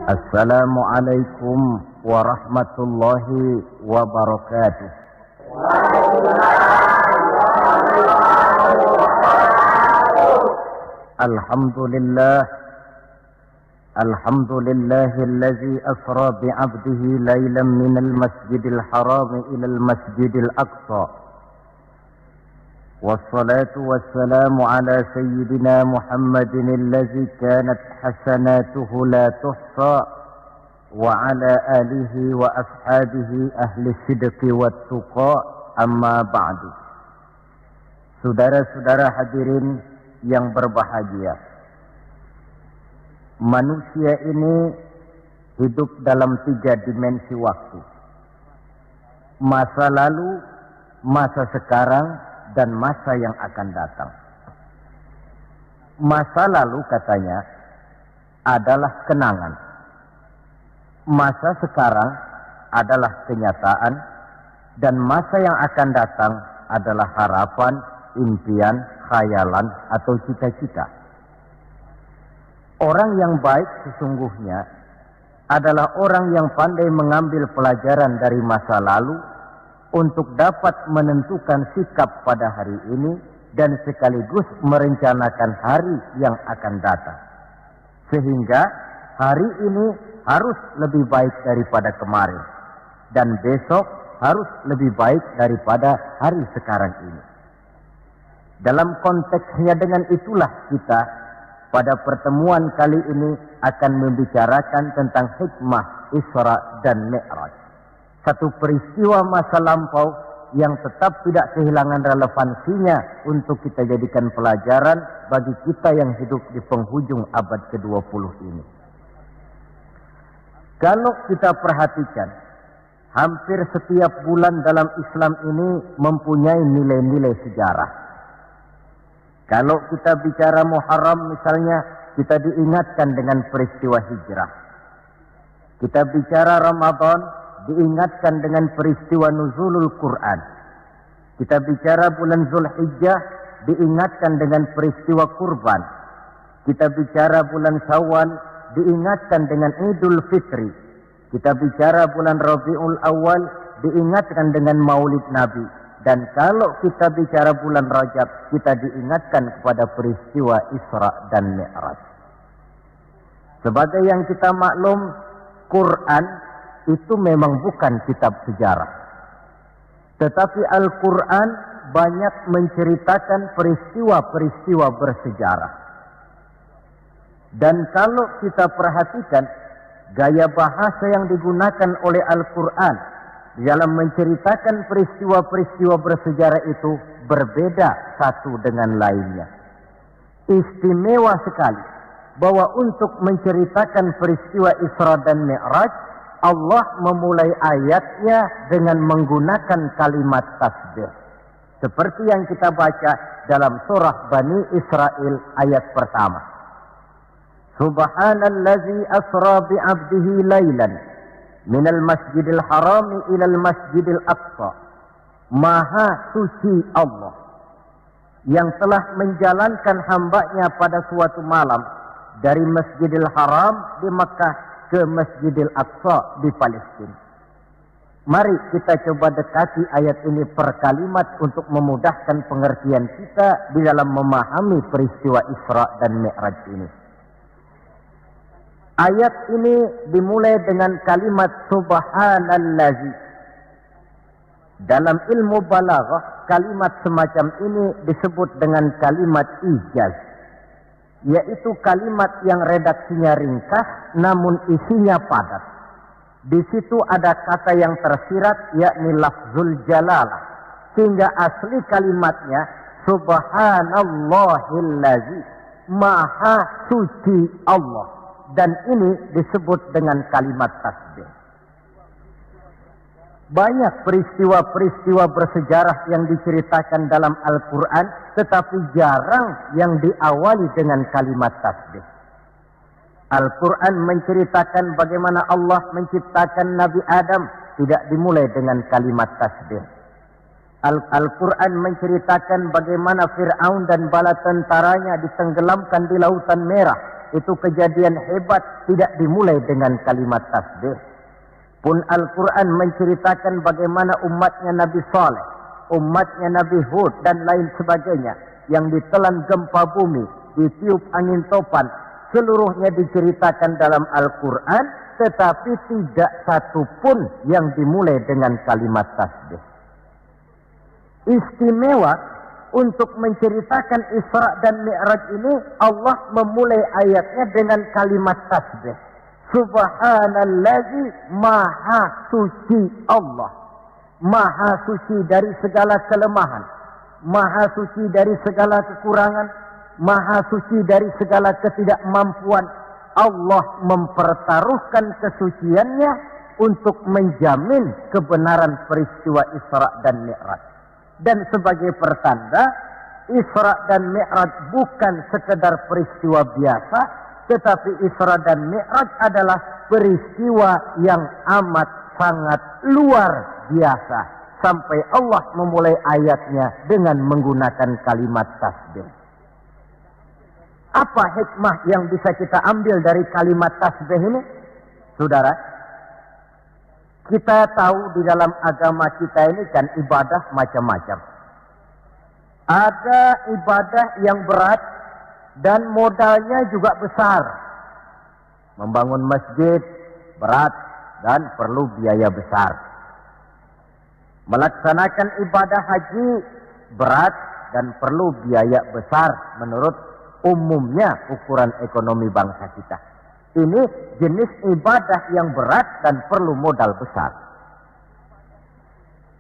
Assalamualaikum warahmatullahi wabarakatuh. Alhamdulillah, alhamdulillahilladzi asra bi'abdihi laylan minal masjidil haram ilal masjidil aqsa. Wassalatu wassalamu ala sayyidina Muhammadin alladzi kanat hasanatuhu la tuhsa wa ala alihi wa ashabihi ahli sidqi wat tuqa, amma ba'du. Saudara-saudara hadirin yang berbahagia, manusia ini hidup dalam 3 dimensi waktu: masa lalu, masa sekarang, dan masa yang akan datang. Masa lalu katanya adalah kenangan, masa sekarang adalah kenyataan, dan masa yang akan datang adalah harapan, impian, khayalan, atau cita-cita. Orang yang baik sesungguhnya adalah orang yang pandai mengambil pelajaran dari masa lalu untuk dapat menentukan sikap pada hari ini dan sekaligus merencanakan hari yang akan datang. Sehingga hari ini harus lebih baik daripada kemarin, dan besok harus lebih baik daripada hari sekarang ini. Dalam konteksnya dengan itulah kita pada pertemuan kali ini akan membicarakan tentang hikmah Isra dan Mi'raj. Satu peristiwa masa lampau yang tetap tidak kehilangan relevansinya untuk kita jadikan pelajaran bagi kita yang hidup di penghujung abad ke-20 ini. Kalau kita perhatikan, hampir setiap bulan dalam Islam ini mempunyai nilai-nilai sejarah. Kalau kita bicara Muharram misalnya, kita diingatkan dengan peristiwa hijrah. Kita bicara Ramadan, diingatkan dengan peristiwa nuzulul Quran. Kita bicara bulan Zulhijjah, diingatkan dengan peristiwa kurban. Kita bicara bulan Syawal, diingatkan dengan Idul Fitri. Kita bicara bulan Rabiul Awal, diingatkan dengan Maulid Nabi. Dan kalau kita bicara bulan Rajab, kita diingatkan kepada peristiwa Isra dan Mi'raj. Sebagai yang kita maklum, Quran itu memang bukan kitab sejarah. Tetapi Al-Quran banyak menceritakan peristiwa-peristiwa bersejarah. Dan kalau kita perhatikan, gaya bahasa yang digunakan oleh Al-Quran dalam menceritakan peristiwa-peristiwa bersejarah itu berbeda satu dengan lainnya. Istimewa sekali bahwa untuk menceritakan peristiwa Isra dan Mi'raj, Allah memulai ayatnya dengan menggunakan kalimat tasbih. Seperti yang kita baca dalam surah Bani Israel ayat pertama. Subhanallazi asra bi'abdihi laylan minal masjidil harami ilal masjidil aqsa. Maha suci Allah yang telah menjalankan hambanya pada suatu malam dari Masjidil Haram di Makkah ke Masjidil Aqsa di Palestina. Mari kita coba dekati ayat ini per kalimat untuk memudahkan pengertian kita di dalam memahami peristiwa Isra dan Mi'raj ini. Ayat ini dimulai dengan kalimat Subhanallazi. Dalam ilmu balaghah, kalimat semacam ini disebut dengan kalimat ijaz, yaitu kalimat yang redaksinya ringkas namun isinya padat. Di situ ada kata yang tersirat, yakni lafzul jalalah, sehingga asli kalimatnya Subhanallahillazi, maha suci Allah, dan ini disebut dengan kalimat tasbih. Banyak peristiwa-peristiwa bersejarah yang diceritakan dalam Al-Quran, tetapi jarang yang diawali dengan kalimat tasbih. Al-Quran menceritakan bagaimana Allah menciptakan Nabi Adam, tidak dimulai dengan kalimat tasbih. Al-Quran menceritakan bagaimana Fir'aun dan bala tentaranya ditenggelamkan di Lautan Merah, itu kejadian hebat tidak dimulai dengan kalimat tasbih. Pun Al-Quran menceritakan bagaimana umatnya Nabi Saleh, umatnya Nabi Hud dan lain sebagainya yang ditelan gempa bumi, ditiup angin topan, seluruhnya diceritakan dalam Al-Quran, tetapi tidak satu pun yang dimulai dengan kalimat tasbih. Istimewa untuk menceritakan Isra dan Mi'raj ini, Allah memulai ayatnya dengan kalimat tasbih. Subhanallazi, maha suci Allah. Maha suci dari segala kelemahan. Maha suci dari segala kekurangan. Maha suci dari segala ketidakmampuan. Allah mempertaruhkan kesuciannya untuk menjamin kebenaran peristiwa Isra dan Mi'raj. Dan sebagai pertanda, Isra dan Mi'raj bukan sekedar peristiwa biasa, tetapi Isra dan Mi'raj adalah peristiwa yang amat sangat luar biasa. Sampai Allah memulai ayatnya dengan menggunakan kalimat tasbih. Apa hikmah yang bisa kita ambil dari kalimat tasbih ini? Saudara, kita tahu di dalam agama kita ini kan ibadah macam-macam. Ada ibadah yang berat dan modalnya juga besar. Membangun masjid berat dan perlu biaya besar. Melaksanakan ibadah haji berat dan perlu biaya besar menurut umumnya ukuran ekonomi bangsa kita. Ini jenis ibadah yang berat dan perlu modal besar.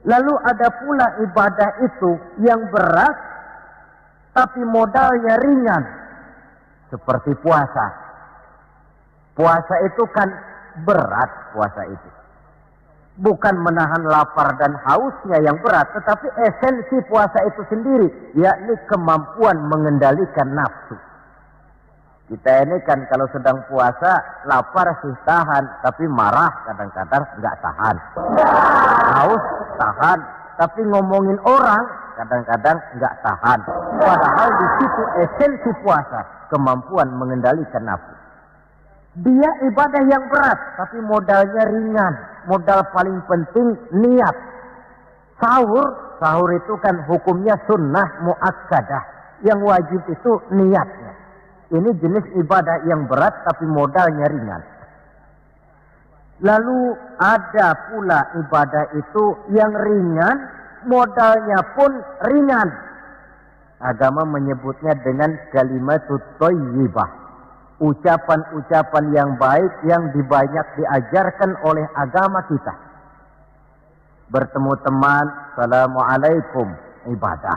Lalu ada pula ibadah itu yang berat tapi modalnya ringan. Seperti puasa. Puasa itu kan berat, puasa itu. Bukan menahan lapar dan hausnya yang berat, tetapi esensi puasa itu sendiri, yakni kemampuan mengendalikan nafsu. Kita ini kan kalau sedang puasa, lapar sih tahan, tapi marah kadang-kadang nggak tahan. Haus tahan, tapi ngomongin orang kadang-kadang nggak tahan. Padahal di situ esensi puasa, kemampuan mengendalikan nafsu. Dia ibadah yang berat, tapi modalnya ringan. Modal paling penting niat. Sahur itu kan hukumnya sunnah muakkadah. Yang wajib itu niatnya. Ini jenis ibadah yang berat tapi modalnya ringan. Lalu ada pula ibadah itu yang ringan, modalnya pun ringan. Agama menyebutnya dengan kalimatut thayyibah. Ucapan-ucapan yang baik yang dibanyak diajarkan oleh agama kita. Bertemu teman, assalamualaikum, ibadah.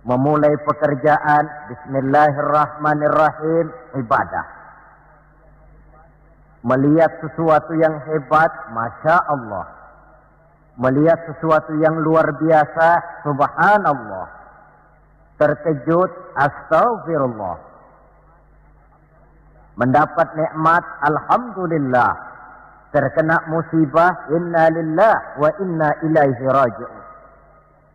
Memulai pekerjaan, bismillahirrahmanirrahim, ibadah. Melihat sesuatu yang hebat, masya Allah. Melihat sesuatu yang luar biasa, subhanallah. Terkejut, astaghfirullah. Mendapat nikmat, alhamdulillah. Terkena musibah, inna lillah wa inna ilaihi raji'un.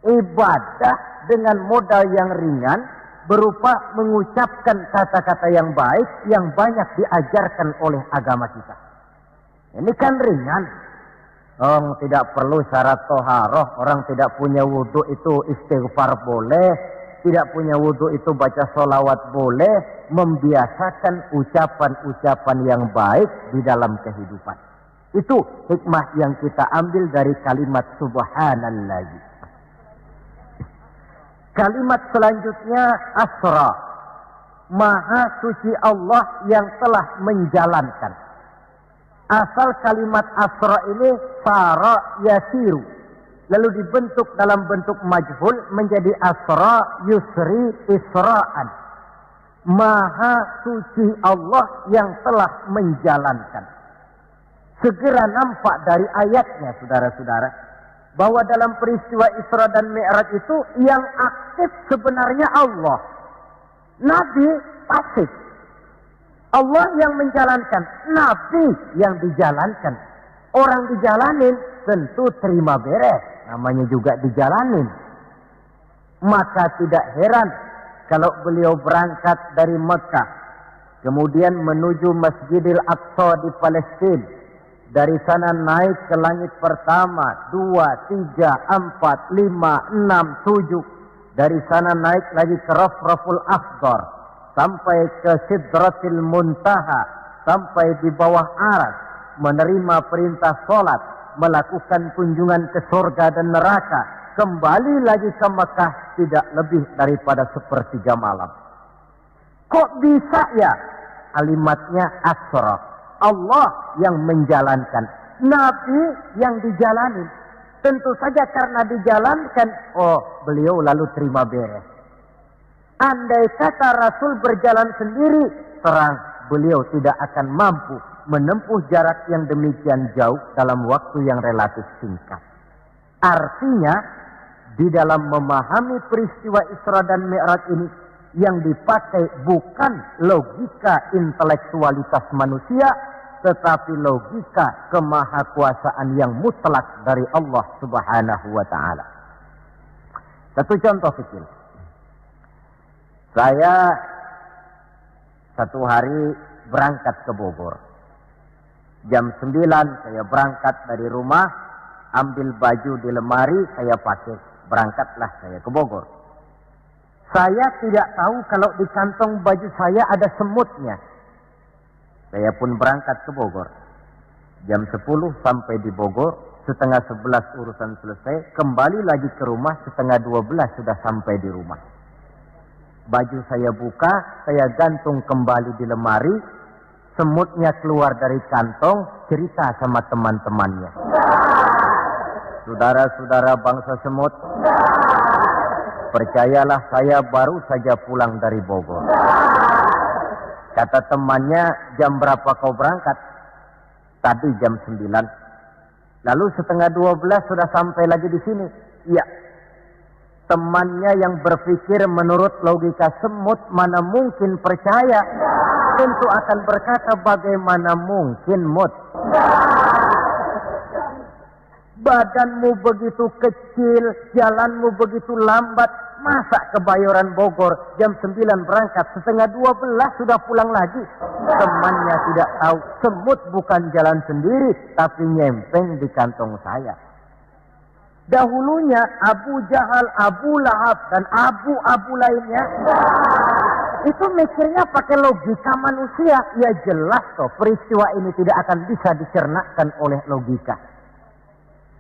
Ibadah dengan modal yang ringan berupa mengucapkan kata-kata yang baik yang banyak diajarkan oleh agama kita. Ini kan ringan. Orang tidak perlu syarat toharoh, orang tidak punya wudhu itu istighfar boleh, tidak punya wudhu itu baca sholawat boleh, membiasakan ucapan-ucapan yang baik di dalam kehidupan. Itu hikmah yang kita ambil dari kalimat subhanallah. Kalimat selanjutnya asra. Maha suci Allah yang telah menjalankan. Asal kalimat asra ini sara yasiru. Lalu dibentuk dalam bentuk majhul menjadi asra yusri isra'an. Maha suci Allah yang telah menjalankan. Segera nampak dari ayatnya, saudara-saudara, bahwa dalam peristiwa Isra dan Mi'raj itu yang aktif sebenarnya Allah. Nabi pasif. Allah yang menjalankan, Nabi yang dijalankan. Orang dijalanin tentu terima beres, namanya juga dijalanin. Maka tidak heran kalau beliau berangkat dari Mekah kemudian menuju Masjidil Aqsa di Palestina. Dari sana naik ke langit pertama, 2, 3, 4, 5, 6, 7. Dari sana naik lagi ke Rafraful Akhdar, sampai ke Sidratil Muntaha, sampai di bawah Aras, menerima perintah sholat, melakukan kunjungan ke surga dan neraka, kembali lagi ke Mekah tidak lebih daripada sepertiga malam. Kok bisa ya? Kalimatnya Asra. Allah yang menjalankan, Nabi yang dijalani. Tentu saja karena dijalankan, beliau lalu terima beres. Andai kata Rasul berjalan sendiri, terang beliau tidak akan mampu menempuh jarak yang demikian jauh dalam waktu yang relatif singkat. Artinya, di dalam memahami peristiwa Isra dan Mi'raj ini, yang dipakai bukan logika intelektualitas manusia, tetapi logika kemahakuasaan yang mutlak dari Allah Subhanahu wa ta'ala. Satu contoh kecil. Saya satu hari berangkat ke Bogor. Jam 9 saya berangkat dari rumah, ambil baju di lemari, saya pakai, berangkatlah saya ke Bogor. Saya tidak tahu kalau di kantong baju saya ada semutnya. Saya pun berangkat ke Bogor. Jam 10 sampai di Bogor, setengah 11 urusan selesai, kembali lagi ke rumah, setengah 12 sudah sampai di rumah. Baju saya buka, saya gantung kembali di lemari, semutnya keluar dari kantong, cerita sama teman-temannya. Saudara-saudara bangsa semut, percayalah saya baru saja pulang dari Bogor. Kata temannya, jam berapa kau berangkat? Tadi jam 9. Lalu setengah 12 sudah sampai lagi di sini. Iya. Temannya yang berpikir menurut logika semut, mana mungkin percaya. Tentu akan berkata, bagaimana mungkin mut? Badanmu begitu kecil, jalanmu begitu lambat, masa ke Bayoran Bogor jam 9 berangkat, setengah 12 sudah pulang lagi? Temannya tidak tahu, semut bukan jalan sendiri, tapi nyempeng di kantong saya. Dahulunya Abu Jahal, Abu Lahab, dan abu-abu lainnya, itu mikirnya pakai logika manusia. Ya jelas toh, peristiwa ini tidak akan bisa dicernakan oleh logika.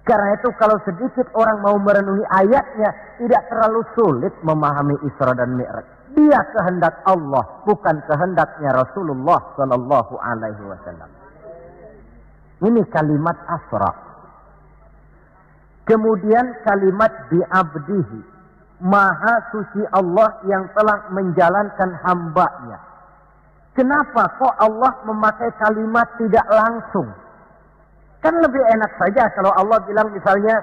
Karena itu kalau sedikit orang mau merenungi ayatnya, tidak terlalu sulit memahami Isra dan Mi'raj. Dia kehendak Allah, bukan kehendaknya Rasulullah Sallallahu Alaihi Wasallam. Ini kalimat Asra. Kemudian kalimat bi'abdihi, Maha suci Allah yang telah menjalankan hambanya. Kenapa kok Allah memakai kalimat tidak langsung? Kan lebih enak saja kalau Allah bilang misalnya,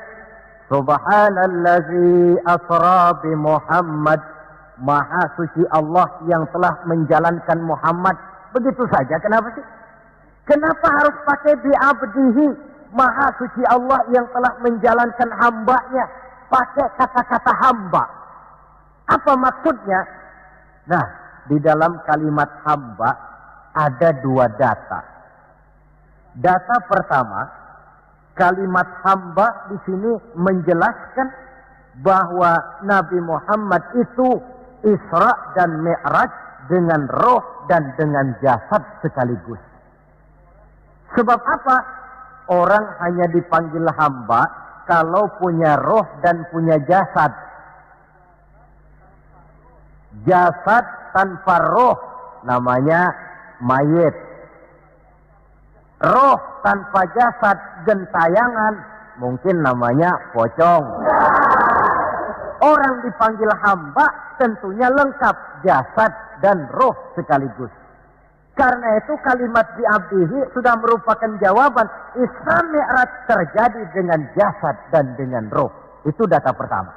Subhanallazi asra bi Muhammad, Maha suci Allah yang telah menjalankan Muhammad. Begitu saja, kenapa sih? Kenapa harus pakai bi'abdihi, Maha suci Allah yang telah menjalankan hambanya? Pakai kata-kata hamba. Apa maksudnya? Nah, di dalam kalimat hamba ada dua data. Data pertama, kalimat hamba di sini menjelaskan bahwa Nabi Muhammad itu Isra dan Mi'raj dengan roh dan dengan jasad sekaligus. Sebab apa? Orang hanya dipanggil hamba kalau punya roh dan punya jasad. Jasad tanpa roh namanya mayit. Roh tanpa jasad gentayangan, mungkin namanya pocong. Orang dipanggil hamba tentunya lengkap jasad dan roh sekaligus. Karena itu kalimat bi'abdihi sudah merupakan jawaban Isra Mi'raj terjadi dengan jasad dan dengan roh. Itu data pertama.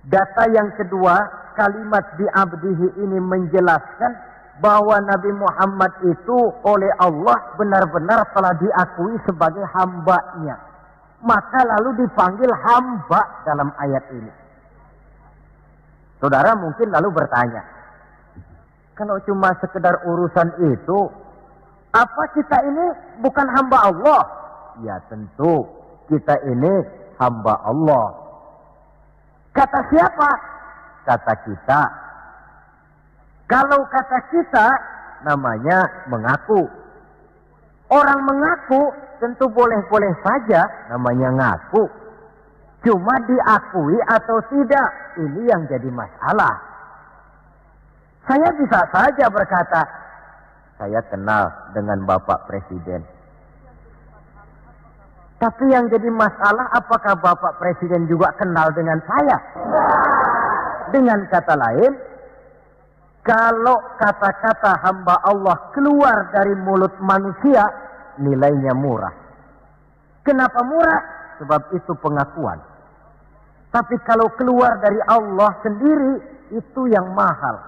Data yang kedua, kalimat bi'abdihi ini menjelaskan bahwa Nabi Muhammad itu oleh Allah benar-benar telah diakui sebagai hambanya. Maka lalu dipanggil hamba dalam ayat ini. Saudara mungkin lalu bertanya, Kalau cuma sekedar urusan itu, apa kita ini bukan hamba Allah? Ya tentu, kita ini hamba Allah. Kata siapa? Kata kita. Kalau kata kita, namanya mengaku. Orang mengaku tentu boleh-boleh saja, namanya ngaku. Cuma diakui atau tidak, ini yang jadi masalah. Saya bisa saja berkata, saya kenal dengan Bapak Presiden. Tapi yang jadi masalah, apakah Bapak Presiden juga kenal dengan saya? Dengan kata lain, kalau kata-kata hamba Allah keluar dari mulut manusia, nilainya murah. Kenapa murah? Sebab itu pengakuan. Tapi kalau keluar dari Allah sendiri, itu yang mahal.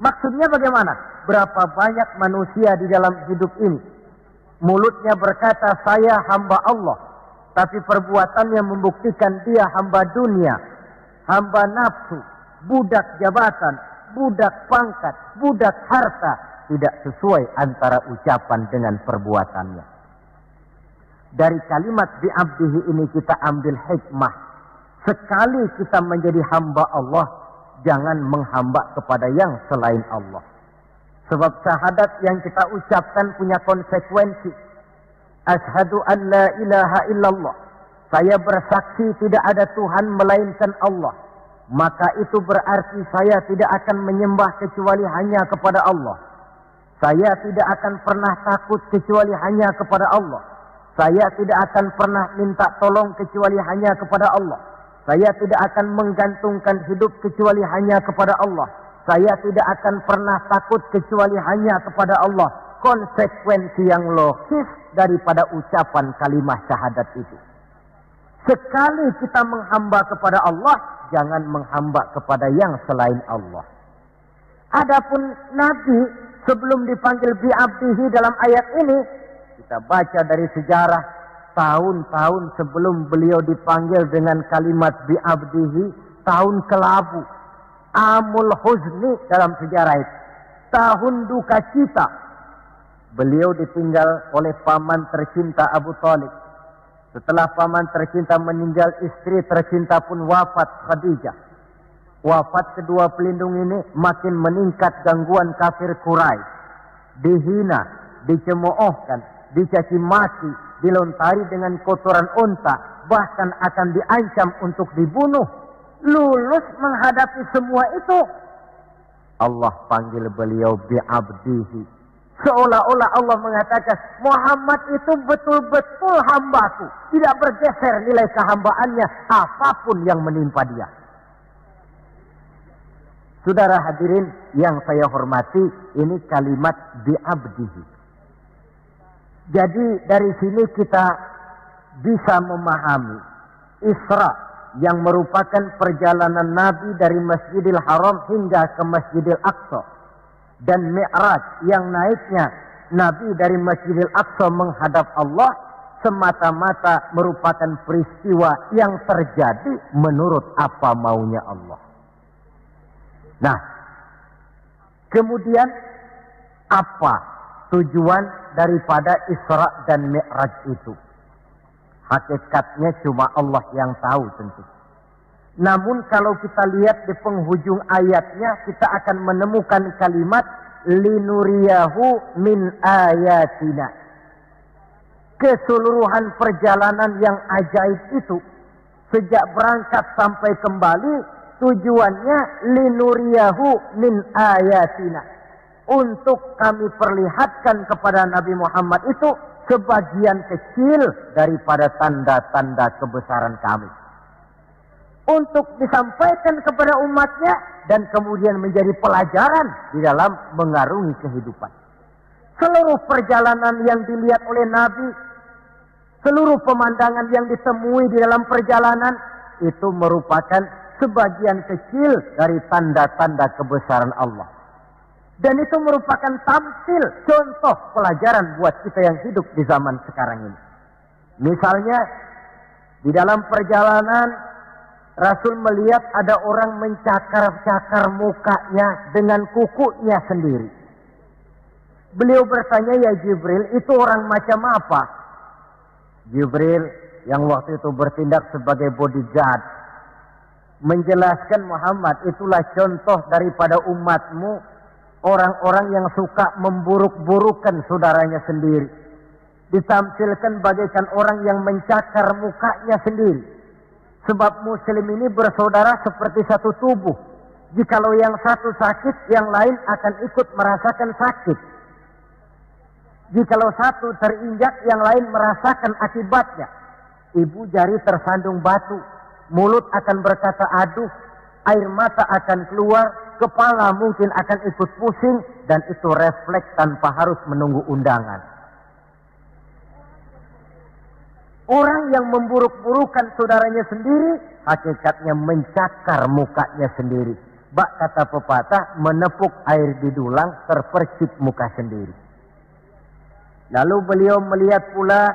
Maksudnya bagaimana? Berapa banyak manusia di dalam hidup ini, mulutnya berkata saya hamba Allah, tapi perbuatannya membuktikan dia hamba dunia, hamba nafsu, budak jabatan, budak pangkat, budak harta. Tidak sesuai antara ucapan dengan perbuatannya. Dari kalimat bi'abdihi ini kita ambil hikmah. Sekali kita menjadi hamba Allah, jangan menghamba kepada yang selain Allah. Sebab syahadat yang kita ucapkan punya konsekuensi. Asyhadu an la ilaha illallah. Saya bersaksi tidak ada Tuhan melainkan Allah. Maka itu berarti saya tidak akan menyembah kecuali hanya kepada Allah. Saya tidak akan pernah takut kecuali hanya kepada Allah. Saya tidak akan pernah minta tolong kecuali hanya kepada Allah. Saya tidak akan menggantungkan hidup kecuali hanya kepada Allah. Saya tidak akan pernah takut kecuali hanya kepada Allah. Konsekuensi yang logis daripada ucapan kalimat syahadat itu. Sekali kita menghamba kepada Allah, jangan menghamba kepada yang selain Allah. Adapun Nabi sebelum dipanggil bi'abdihi dalam ayat ini, kita baca dari sejarah tahun-tahun sebelum beliau dipanggil dengan kalimat bi'abdihi, tahun kelabu, amul huzni dalam sejarah itu, tahun duka cita. Beliau ditinggal oleh paman tercinta Abu Thalib. Setelah paman tercinta meninggal, istri tercinta pun wafat, Khadijah. Wafat kedua pelindung ini makin meningkat gangguan kafir Quraisy. Dihina, dicemoohkan, dicaci maki, dilontari dengan kotoran unta, bahkan akan diancam untuk dibunuh. Lulus menghadapi semua itu, Allah panggil beliau bi'abdihi. Seolah-olah Allah mengatakan, Muhammad itu betul-betul hambaku. Tidak bergeser nilai kehambaannya apapun yang menimpa dia. Saudara hadirin yang saya hormati, ini kalimat bi'abdihi. Jadi dari sini kita bisa memahami Isra yang merupakan perjalanan Nabi dari Masjidil Haram hingga ke Masjidil Aqsa. Dan Mi'raj yang naiknya Nabi dari Masjidil Aqsa menghadap Allah semata-mata merupakan peristiwa yang terjadi menurut apa maunya Allah. Nah, kemudian apa tujuan daripada Isra dan Mi'raj itu? Hakikatnya cuma Allah yang tahu tentu. Namun kalau kita lihat di penghujung ayatnya, kita akan menemukan kalimat linuriyahu min ayatina. Keseluruhan perjalanan yang ajaib itu, sejak berangkat sampai kembali, tujuannya linuriyahu min ayatina. Untuk kami perlihatkan kepada Nabi Muhammad itu sebagian kecil daripada tanda-tanda kebesaran kami. Untuk disampaikan kepada umatnya dan kemudian menjadi pelajaran di dalam mengarungi kehidupan. Seluruh perjalanan yang dilihat oleh Nabi, seluruh pemandangan yang ditemui di dalam perjalanan, itu merupakan sebagian kecil dari tanda-tanda kebesaran Allah. Dan itu merupakan tampil contoh pelajaran buat kita yang hidup di zaman sekarang ini. Misalnya, di dalam perjalanan Rasul melihat ada orang mencakar-cakar mukanya dengan kukunya sendiri. Beliau bertanya, ya Jibril, itu orang macam apa? Jibril yang waktu itu bertindak sebagai bodyguard menjelaskan, Muhammad, itulah contoh daripada umatmu, orang-orang yang suka memburuk-burukan saudaranya sendiri. Ditamsilkan bagaikan orang yang mencakar mukanya sendiri. Sebab muslim ini bersaudara seperti satu tubuh. Jikalau yang satu sakit, yang lain akan ikut merasakan sakit. Jikalau satu terinjak, yang lain merasakan akibatnya. Ibu jari tersandung batu, mulut akan berkata aduh, air mata akan keluar, kepala mungkin akan ikut pusing, dan itu refleks tanpa harus menunggu undangan. Orang yang memburuk-burukan saudaranya sendiri, hakikatnya mencakar mukanya sendiri. Bak kata pepatah, menepuk air di dulang, terpercik muka sendiri. Lalu beliau melihat pula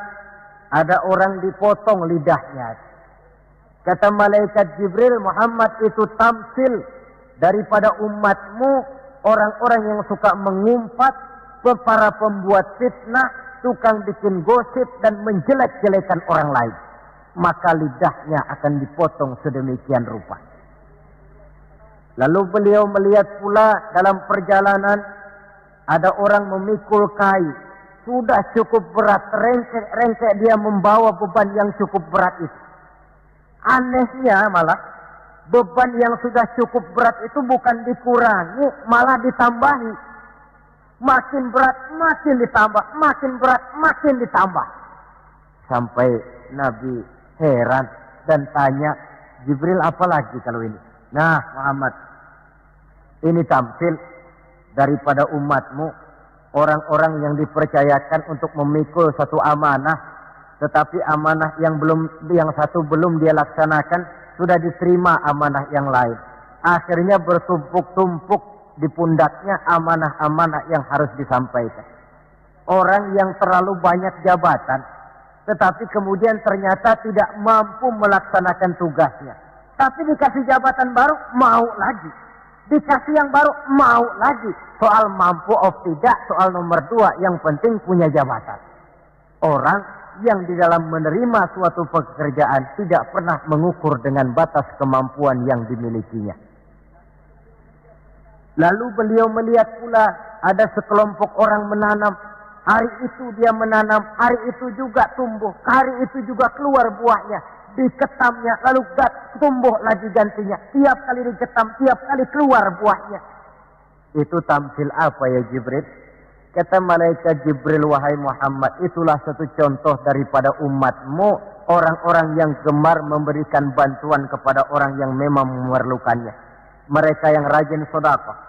ada orang dipotong lidahnya. Kata malaikat Jibril, Muhammad, itu tamsil daripada umatmu, orang-orang yang suka mengumpat, para pembuat fitnah, tukang bikin gosip dan menjelek-jelekan orang lain. Maka lidahnya akan dipotong sedemikian rupa. Lalu beliau melihat pula dalam perjalanan ada orang memikul kayu. Sudah cukup berat, rengkek dia membawa beban yang cukup berat itu. Anehnya malah, beban yang sudah cukup berat itu bukan dikurangi, malah ditambahi. Makin berat, makin ditambah, makin berat, makin ditambah. Sampai Nabi heran dan tanya, Jibril, apa lagi kalau ini? Nah Muhammad, ini tamsil daripada umatmu, orang-orang yang dipercayakan untuk memikul satu amanah, tetapi amanah yang satu belum dia laksanakan, sudah diterima amanah yang lain. Akhirnya bertumpuk-tumpuk di pundaknya amanah-amanah yang harus disampaikan. Orang yang terlalu banyak jabatan, tetapi kemudian ternyata tidak mampu melaksanakan tugasnya. Tapi dikasih jabatan baru, mau lagi. Dikasih yang baru, mau lagi. Soal mampu of tidak, soal nomor 2, yang penting punya jabatan. Orang yang di dalam menerima suatu pekerjaan tidak pernah mengukur dengan batas kemampuan yang dimilikinya. Lalu beliau melihat pula ada sekelompok orang menanam. Hari itu dia menanam, hari itu juga tumbuh, hari itu juga keluar buahnya. Diketamnya, lalu tumbuh lagi gantinya. Tiap kali diketam, tiap kali keluar buahnya. Itu tamsil apa ya Jibril? Kata malaikat Jibril, wahai Muhammad, itulah satu contoh daripada umatmu, orang-orang yang gemar memberikan bantuan kepada orang yang memang memerlukannya. Mereka yang rajin sedekah,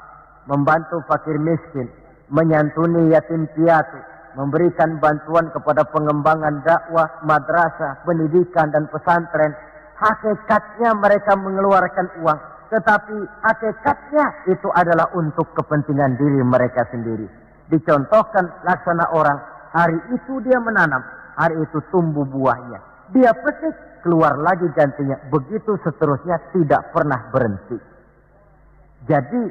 membantu fakir miskin, menyantuni yatim piatu, memberikan bantuan kepada pengembangan dakwah, madrasah, pendidikan dan pesantren. Hakikatnya mereka mengeluarkan uang, tetapi hakikatnya itu adalah untuk kepentingan diri mereka sendiri. Dicontohkan laksana orang, hari itu dia menanam, hari itu tumbuh buahnya. Dia petik, keluar lagi gantinya. Begitu seterusnya, tidak pernah berhenti. Jadi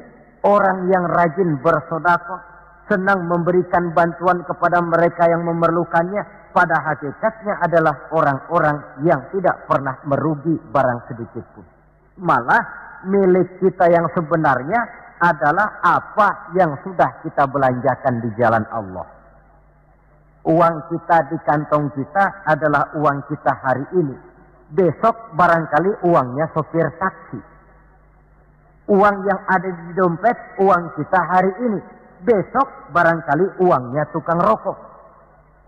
orang yang rajin bersedekah, senang memberikan bantuan kepada mereka yang memerlukannya, pada hakikatnya adalah orang-orang yang tidak pernah merugi barang sedikit pun. Malah milik kita yang sebenarnya adalah apa yang sudah kita belanjakan di jalan Allah. Uang kita di kantong kita adalah uang kita hari ini. Besok barangkali uangnya sopir taksi. Uang yang ada di dompet, uang kita hari ini. Besok barangkali uangnya tukang rokok.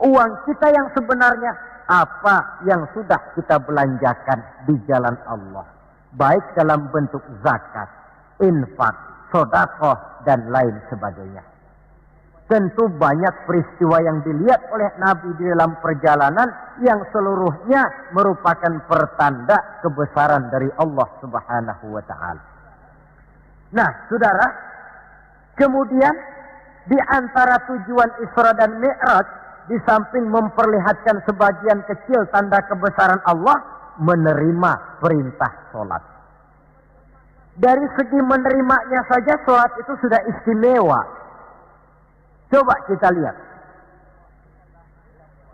Uang kita yang sebenarnya apa yang sudah kita belanjakan di jalan Allah. Baik dalam bentuk zakat, infak, sedekah dan lain sebagainya. Tentu banyak peristiwa yang dilihat oleh Nabi di dalam perjalanan yang seluruhnya merupakan pertanda kebesaran dari Allah Subhanahu wa taala. Nah, saudara, kemudian di antara tujuan Isra dan Mi'raj, di samping memperlihatkan sebagian kecil tanda kebesaran Allah, menerima perintah sholat. Dari segi menerimanya saja sholat itu sudah istimewa. Coba kita lihat.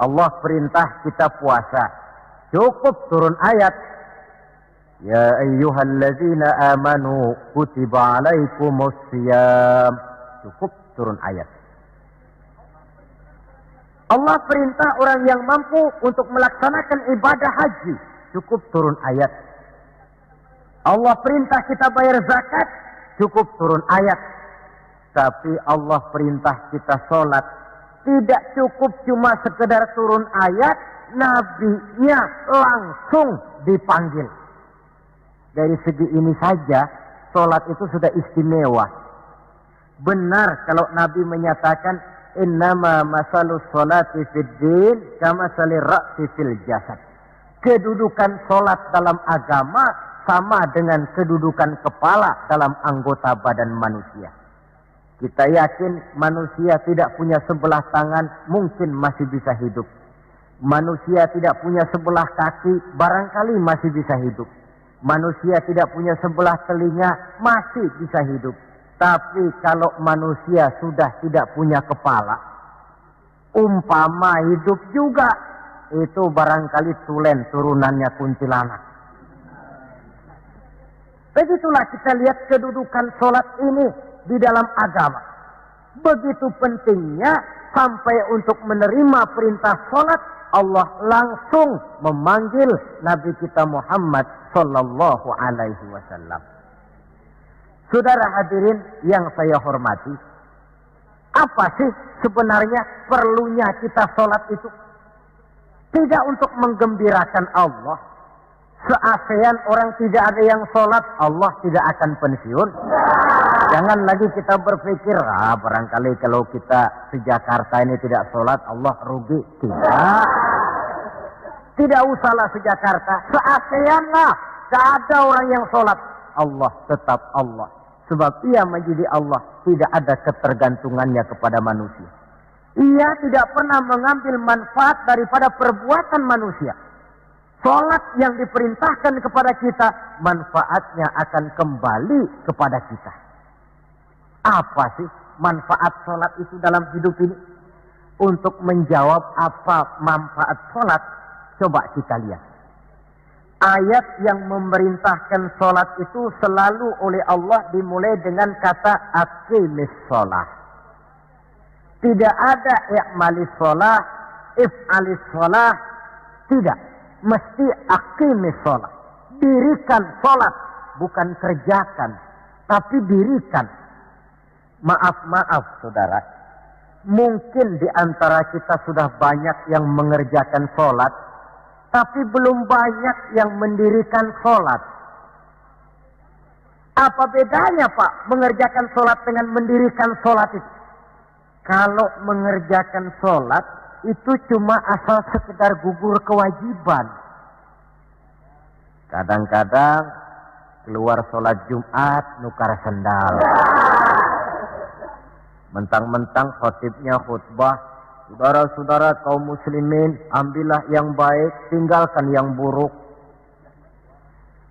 Allah perintah kita puasa. Cukup turun ayat. Ya ayyuhalladzina amanu kutiba alaikumus siyam. Cukup turun ayat. Allah perintah orang yang mampu untuk melaksanakan ibadah haji. Cukup turun ayat. Allah perintah kita bayar zakat. Cukup turun ayat. Tapi Allah perintah kita sholat. Tidak cukup cuma sekedar turun ayat. Nabinya langsung dipanggil. Dari segi ini saja, sholat itu sudah istimewa. Benar kalau Nabi menyatakan, innama masalus sholati fid din kama salir ra'si fil jasad. Kedudukan sholat dalam agama sama dengan kedudukan kepala dalam anggota badan manusia. Kita yakin manusia tidak punya sebelah tangan, mungkin masih bisa hidup. Manusia tidak punya sebelah kaki, barangkali masih bisa hidup. Manusia tidak punya sebelah telinga, masih bisa hidup. Tapi kalau manusia sudah tidak punya kepala, umpama hidup juga, itu barangkali tulen turunannya kuntilanak. Begitulah kita lihat kedudukan sholat ini di dalam agama. Begitu pentingnya sampai untuk menerima perintah sholat, Allah langsung memanggil Nabi kita Muhammad sallallahu alaihi wasallam. Saudara hadirin yang saya hormati, apa sih sebenarnya perlunya kita sholat itu? Tidak untuk menggembirakan Allah. Se-ASEAN orang tidak ada yang sholat, Allah tidak akan pensiun. Jangan lagi kita berpikir, barangkali kalau kita di Jakarta ini tidak sholat, Allah rugi. Tidak. Tidak usahlah se Jakarta, se-ASEAN lah. Tidak ada orang yang sholat. Allah tetap Allah. Sebab ia menjadi Allah, tidak ada ketergantungannya kepada manusia. Ia tidak pernah mengambil manfaat daripada perbuatan manusia. Sholat yang diperintahkan kepada kita, manfaatnya akan kembali kepada kita. Apa sih manfaat sholat itu dalam hidup ini? Untuk menjawab apa manfaat sholat, coba kita lihat. Ayat yang memerintahkan sholat itu selalu oleh Allah dimulai dengan kata aqimis sholat. Tidak ada i'malis sholat, if'alis sholat. Tidak. Mesti aqimis sholat. Dirikan sholat. Bukan kerjakan. Tapi dirikan. Maaf saudara. Mungkin di antara kita sudah banyak yang mengerjakan sholat. Tapi belum banyak yang mendirikan sholat. Apa bedanya Pak mengerjakan sholat dengan mendirikan sholat itu? Kalau mengerjakan sholat itu cuma asal sekedar gugur kewajiban. Kadang-kadang keluar sholat Jumat nukar sendal. Mentang-mentang khotibnya khutbah, saudara-saudara kaum muslimin, ambillah yang baik, tinggalkan yang buruk.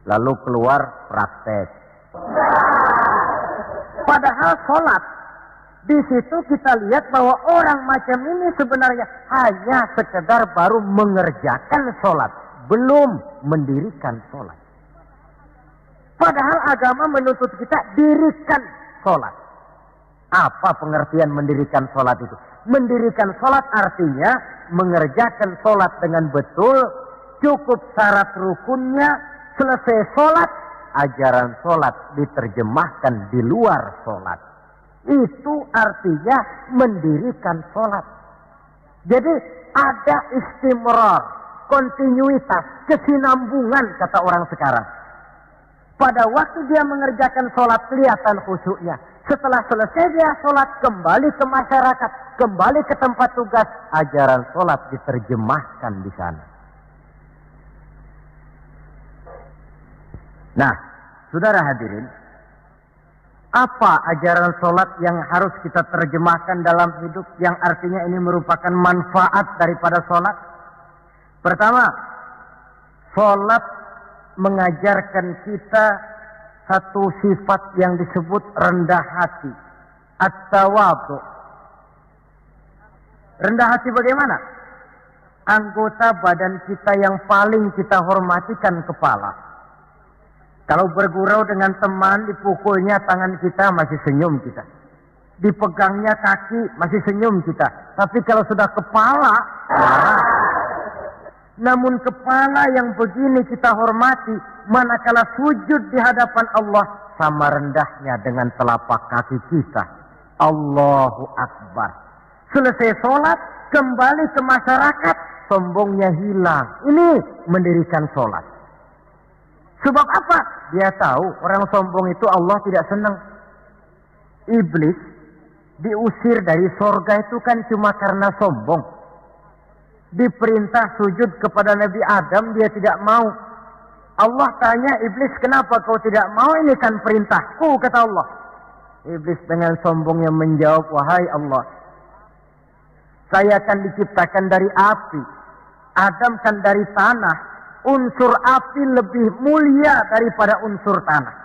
Lalu keluar praktek. Padahal sholat, di situ kita lihat bahwa orang macam ini sebenarnya hanya sekedar baru mengerjakan sholat, belum mendirikan sholat. Padahal agama menuntut kita dirikan sholat. Apa pengertian mendirikan sholat itu? Mendirikan sholat artinya mengerjakan sholat dengan betul, cukup syarat rukunnya, selesai sholat, ajaran sholat diterjemahkan di luar sholat. Itu artinya mendirikan sholat. Jadi ada istimrar, kontinuitas, kesinambungan kata orang sekarang. Pada waktu dia mengerjakan sholat kelihatan khusyuknya. Setelah selesai dia sholat, kembali ke masyarakat, kembali ke tempat tugas, ajaran sholat diterjemahkan di sana. Nah, saudara hadirin, apa ajaran sholat yang harus kita terjemahkan dalam hidup, yang artinya ini merupakan manfaat daripada sholat? Pertama, Sholat mengajarkan kita satu sifat yang disebut rendah hati. At-tawadhu. Rendah hati bagaimana? Anggota badan kita yang paling kita hormatikan kepala. Kalau bergurau dengan teman, dipukulnya tangan kita, masih senyum kita. Dipegangnya kaki, masih senyum kita. Tapi kalau sudah kepala, marah. Namun kepala yang begini kita hormati, manakala sujud di hadapan Allah, sama rendahnya dengan telapak kaki kita. Allahu Akbar. Selesai sholat, kembali ke masyarakat, sombongnya hilang. Ini mendirikan sholat. Sebab apa? Dia tahu orang sombong itu Allah tidak senang. Iblis diusir dari sorga itu kan cuma karena sombong. Diperintah sujud kepada Nabi Adam, dia tidak mau. Allah tanya Iblis, kenapa kau tidak mau? Ini kan perintahku, kata Allah. Iblis dengan sombongnya menjawab, wahai Allah, saya akan diciptakan dari api. Adam kan dari tanah. Unsur api lebih mulia daripada unsur tanah.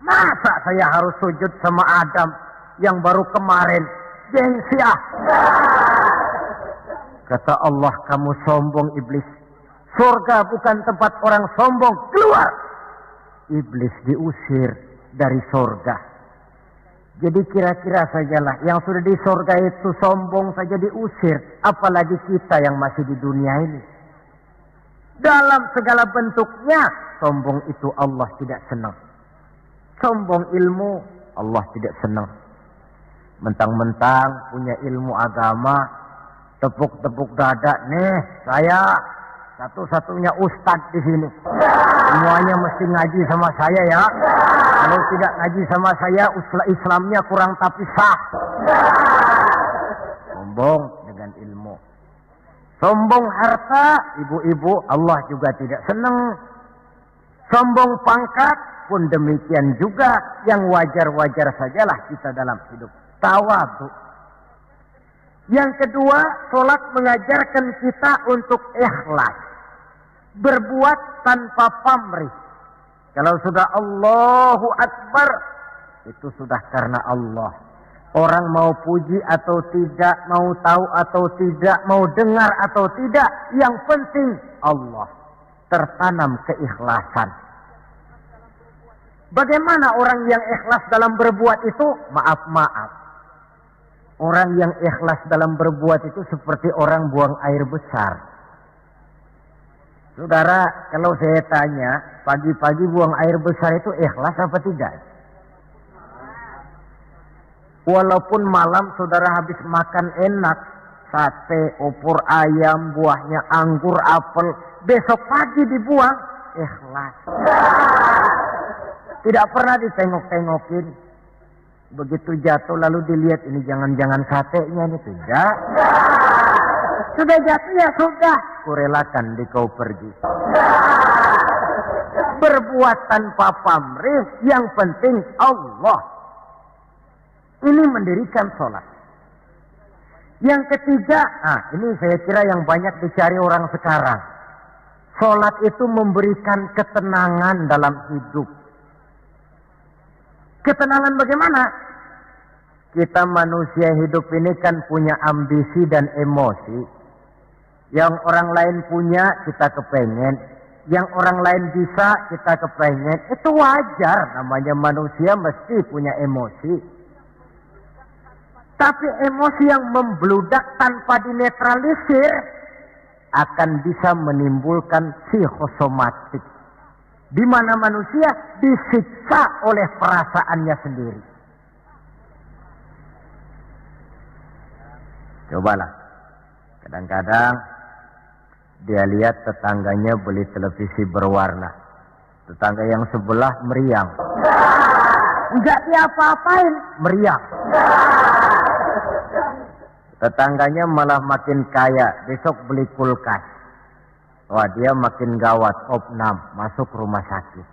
Masa saya harus sujud sama Adam yang baru kemarin? Gengsi ah. Kata Allah, kamu sombong Iblis. Surga bukan tempat orang sombong. Keluar. Iblis diusir dari surga. Jadi kira-kira sajalah yang sudah di surga itu sombong saja diusir. Apalagi kita yang masih di dunia ini. Dalam segala bentuknya, sombong itu Allah tidak senang. Sombong ilmu, Allah tidak senang. Mentang-mentang punya ilmu agama, tepuk-tepuk dada, nih saya satu-satunya ustadz di sini. Semuanya mesti ngaji sama saya ya. Kalau tidak ngaji sama saya, Islamnya kurang tapi sah. Sombong dengan ilmu. Sombong harta, ibu-ibu, Allah juga tidak senang. Sombong pangkat pun demikian juga, yang wajar-wajar sajalah kita dalam hidup. Tawadhu. Yang kedua, sholat mengajarkan kita untuk ikhlas. Berbuat tanpa pamrih. Kalau sudah Allahu Akbar, itu sudah karena Allah. Orang mau puji atau tidak, mau tahu atau tidak, mau dengar atau tidak, yang penting Allah. Tertanam keikhlasan. Bagaimana orang yang ikhlas dalam berbuat itu? Maaf. Orang yang ikhlas dalam berbuat itu seperti orang buang air besar. Saudara, kalau saya tanya, pagi-pagi buang air besar itu ikhlas apa tidak? Walaupun malam saudara habis makan enak, sate, opor ayam, buahnya anggur, apel, besok pagi dibuang, ikhlas. Tidak pernah ditengok-tengokin. Begitu jatuh lalu dilihat, ini jangan-jangan satenya ini, tidak. Sudah jatuh ya sudah, kurelakan di kau pergi. Berbuat tanpa pamrih, yang penting Allah. Ini mendirikan sholat. Yang ketiga, ini saya kira yang banyak dicari orang sekarang. Sholat itu memberikan ketenangan dalam hidup. Ketenangan bagaimana? Kita manusia hidup ini kan punya ambisi dan emosi. Yang orang lain punya, kita kepengen. Yang orang lain bisa, kita kepengen. Itu wajar, namanya manusia mesti punya emosi. Tapi emosi yang membludak tanpa dinetralisir akan bisa menimbulkan psikosomatik. Di mana manusia disiksa oleh perasaannya sendiri. Cobalah. Kadang-kadang dia lihat tetangganya beli televisi berwarna. Tetangga yang sebelah meriang. Enggak diapa-apain, meriang. Tetangganya malah makin kaya, besok beli kulkas. Wah, dia makin gawat, opnam, masuk rumah sakit.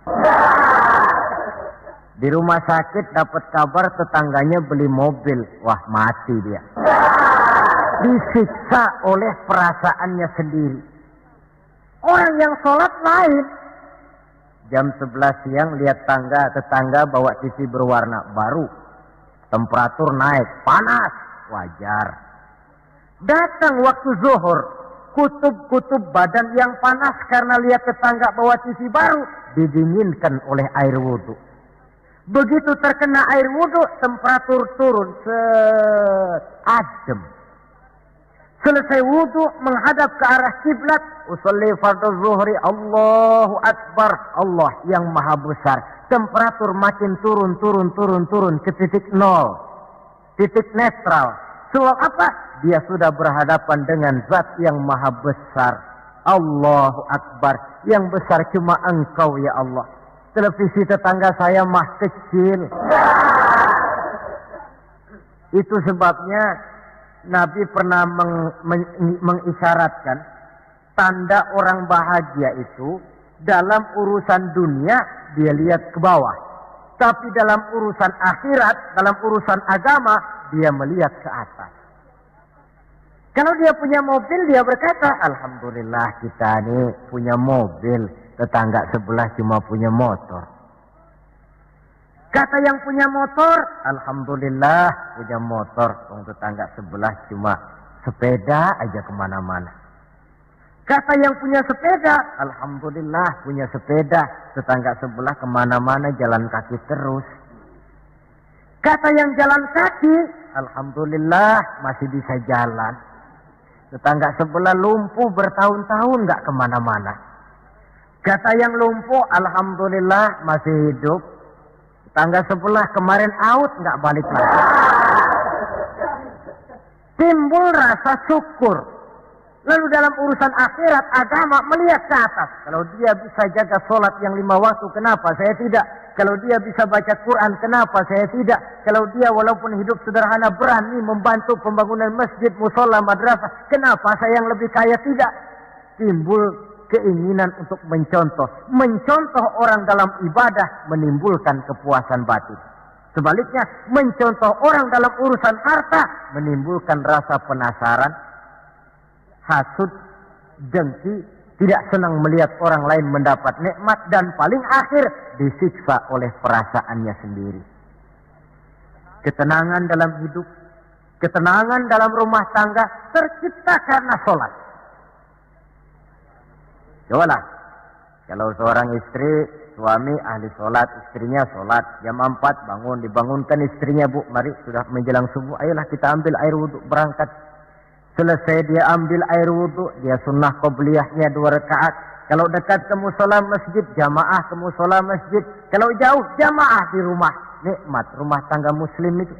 Di rumah sakit dapat kabar tetangganya beli mobil, wah mati dia. Disiksa oleh perasaannya sendiri. Orang yang sholat lain. Jam 11 siang lihat tetangga bawa TV berwarna baru. Temperatur naik, panas, wajar. Datang waktu zuhur, kutub-kutub badan yang panas karena lihat tetangga bawa TV baru, didinginkan oleh air wudhu. Begitu terkena air wudhu, temperatur turun, adem. Selesai wudhu, menghadap ke arah kiblat, usolli fardhu zuhri, Allahu Akbar, Allah yang maha besar. Temperatur makin turun ke titik nol, titik netral. Sebab apa? Dia sudah berhadapan dengan zat yang maha besar. Allahu Akbar, yang besar cuma Engkau ya Allah. Televisi tetangga saya mah kecil. Itu sebabnya Nabi pernah mengisyaratkan tanda orang bahagia itu dalam urusan dunia dia lihat ke bawah. Tapi dalam urusan akhirat, dalam urusan agama dia melihat ke atas. Kalau dia punya mobil dia berkata, Alhamdulillah kita ini punya mobil. Tetangga sebelah cuma punya motor. Kata yang punya motor, Alhamdulillah punya motor. Tetangga sebelah cuma sepeda aja kemana-mana. Kata yang punya sepeda, Alhamdulillah punya sepeda. Tetangga sebelah kemana-mana jalan kaki terus. Kata yang jalan kaki, Alhamdulillah masih bisa jalan. Tetangga sebelah lumpuh bertahun-tahun gak kemana-mana. Kata yang lumpuh, Alhamdulillah masih hidup. Tetangga sebelah kemarin out, nggak balik lagi. Timbul rasa syukur. Lalu dalam urusan akhirat, agama melihat ke atas. Kalau dia bisa jaga sholat yang 5 waktu, kenapa saya tidak? Kalau dia bisa baca Quran, kenapa saya tidak? Kalau dia walaupun hidup sederhana berani membantu pembangunan masjid, musola, madrasah, kenapa saya yang lebih kaya tidak? Timbul keinginan untuk mencontoh. Mencontoh orang dalam ibadah menimbulkan kepuasan batin. Sebaliknya, mencontoh orang dalam urusan harta menimbulkan rasa penasaran, hasud, dengki, tidak senang melihat orang lain mendapat nikmat, dan paling akhir disiksa oleh perasaannya sendiri. Ketenangan dalam hidup, ketenangan dalam rumah tangga tercipta karena sholat. Cobalah, kalau seorang istri, suami ahli sholat, istrinya sholat, jam 4 bangun, dibangunkan istrinya, bu, mari sudah menjelang subuh, ayolah kita ambil air wudhu, berangkat. Selesai dia ambil air wudhu, dia sunnah qobliyahnya 2 rakaat. Kalau dekat ke musola masjid, jamaah ke musola masjid. Kalau jauh, jamaah di rumah. Nikmat rumah tangga muslim itu.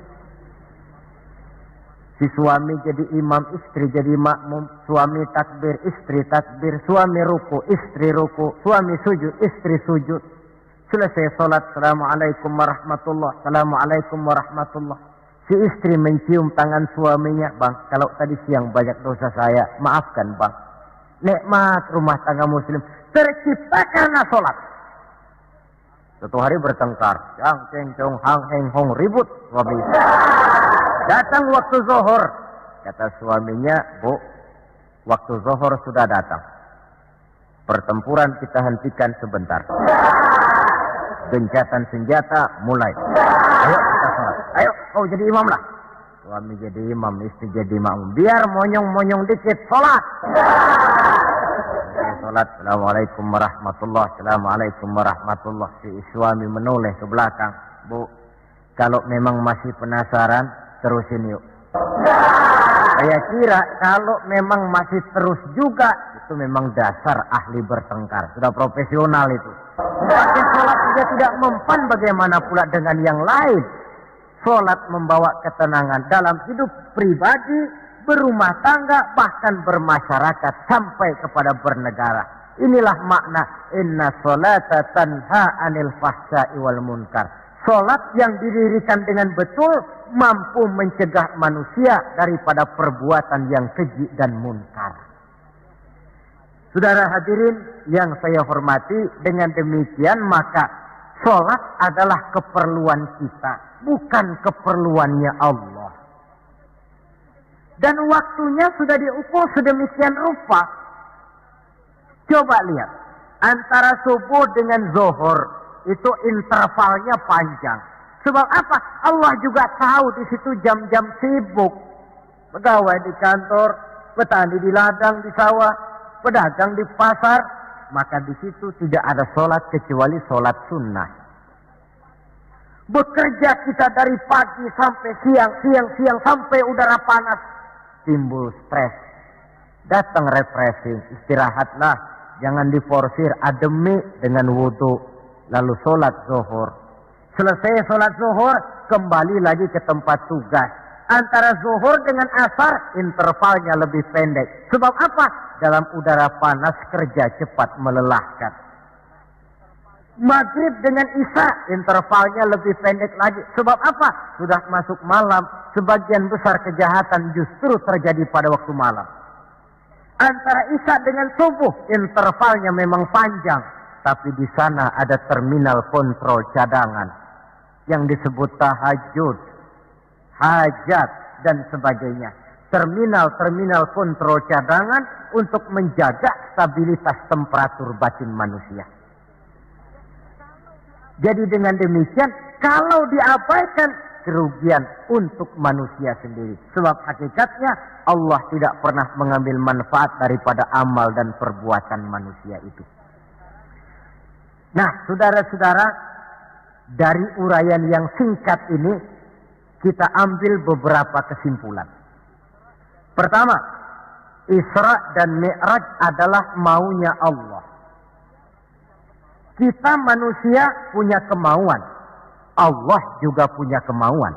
Si suami jadi imam, istri jadi makmum. Suami takbir, istri takbir. Suami ruku, istri ruku. Suami sujud, istri sujud. Selesai sholat, assalamualaikum warahmatullah, assalamualaikum warahmatullah. Si istri mencium tangan suaminya, bang, kalau tadi siang banyak dosa saya, maafkan bang. Nikmat rumah tangga muslim tercipta karena sholat. Satu hari bertengkar, yang cengcong, hang heng hong, ribut suami. Datang waktu zuhur, kata suaminya, bu, waktu zuhur sudah datang. Pertempuran kita hentikan sebentar. Gencatan senjata mulai. Ayo kita sholat. Ayo, kau jadi imam lah. Suami jadi imam, istri jadi makmum. Biar monyong-monyong dikit, sholat. Sholat, assalamualaikum warahmatullah, assalamualaikum warahmatullah. Si suami menoleh ke belakang. Bu, kalau memang masih penasaran, terusin yuk. Saya kira kalau memang masih terus juga, itu memang dasar ahli bertengkar. Sudah profesional itu. Pakai sholat saja tidak mempan, bagaimana pula dengan yang lain. Sholat membawa ketenangan dalam hidup pribadi, berumah tangga, bahkan bermasyarakat sampai kepada bernegara. Inilah makna inna sholata tanha anil fahsya'i wal munkar. Sholat yang didirikan dengan betul mampu mencegah manusia daripada perbuatan yang keji dan munkar. Saudara hadirin yang saya hormati, dengan demikian maka sholat adalah keperluan kita, bukan keperluannya Allah. Dan waktunya sudah diukur sedemikian rupa. Coba lihat, antara subuh dengan zuhur itu intervalnya panjang. Sebab apa? Allah juga tahu di situ jam-jam sibuk. Pegawai di kantor, petani di ladang, di sawah, pedagang di pasar, maka di situ tidak ada sholat kecuali sholat sunnah. Bekerja kita dari pagi sampai siang sampai udara panas, timbul stres. Datang refreshing, istirahatlah, jangan diforsir, ademi dengan wudu, lalu sholat zuhur. Selesai sholat zuhur, kembali lagi ke tempat tugas. Antara zuhur dengan asar, intervalnya lebih pendek. Sebab apa? Dalam udara panas, kerja cepat melelahkan. Maghrib dengan isya, intervalnya lebih pendek lagi. Sebab apa? Sudah masuk malam, sebagian besar kejahatan justru terjadi pada waktu malam. Antara isya dengan subuh, intervalnya memang panjang. Tapi di sana ada terminal kontrol cadangan yang disebut tahajud, hajat, dan sebagainya. Terminal-terminal kontrol cadangan untuk menjaga stabilitas temperatur batin manusia. Jadi dengan demikian, kalau diabaikan, kerugian untuk manusia sendiri. Sebab hakikatnya Allah tidak pernah mengambil manfaat daripada amal dan perbuatan manusia itu. Nah, saudara-saudara, dari uraian yang singkat ini, kita ambil beberapa kesimpulan. Pertama, Isra dan Mi'raj adalah maunya Allah. Kita manusia punya kemauan. Allah juga punya kemauan.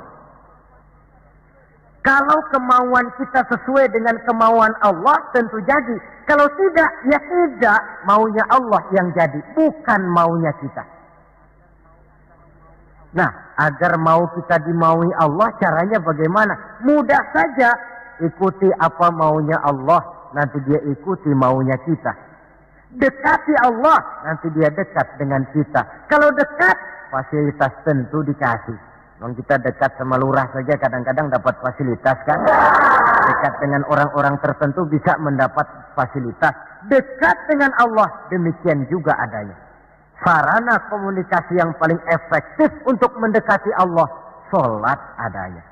Kalau kemauan kita sesuai dengan kemauan Allah, tentu jadi. Kalau tidak, ya tidak. Maunya Allah yang jadi, bukan maunya kita. Nah, agar mau kita dimaui Allah, caranya bagaimana? Mudah saja, ikuti apa maunya Allah, nanti dia ikuti maunya kita. Dekati Allah, nanti dia dekat dengan kita. Kalau dekat, fasilitas tentu dikasih. Kalau kita dekat sama lurah saja kadang-kadang dapat fasilitas kan? Dekat dengan orang-orang tertentu bisa mendapat fasilitas. Dekat dengan Allah, demikian juga adanya. Sarana komunikasi yang paling efektif untuk mendekati Allah, sholat adanya.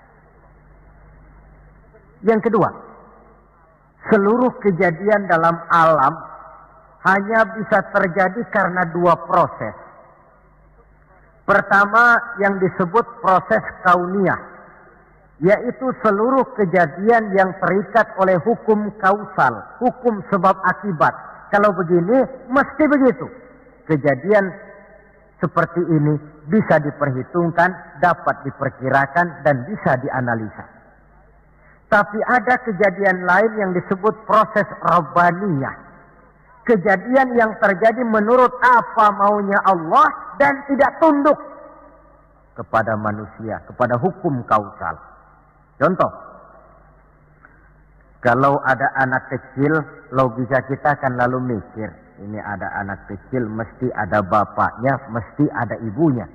Yang kedua, seluruh kejadian dalam alam hanya bisa terjadi karena dua proses. Pertama yang disebut proses kauniyah, yaitu seluruh kejadian yang terikat oleh hukum kausal, hukum sebab akibat. Kalau begini, mesti begitu. Kejadian seperti ini bisa diperhitungkan, dapat diperkirakan, dan bisa dianalisa. Tapi ada kejadian lain yang disebut proses rabbaniyah. Kejadian yang terjadi menurut apa maunya Allah dan tidak tunduk kepada manusia, kepada hukum kausal. Contoh, kalau ada anak kecil, logika kita akan lalu mikir, ini ada anak kecil, mesti ada bapaknya, mesti ada ibunya.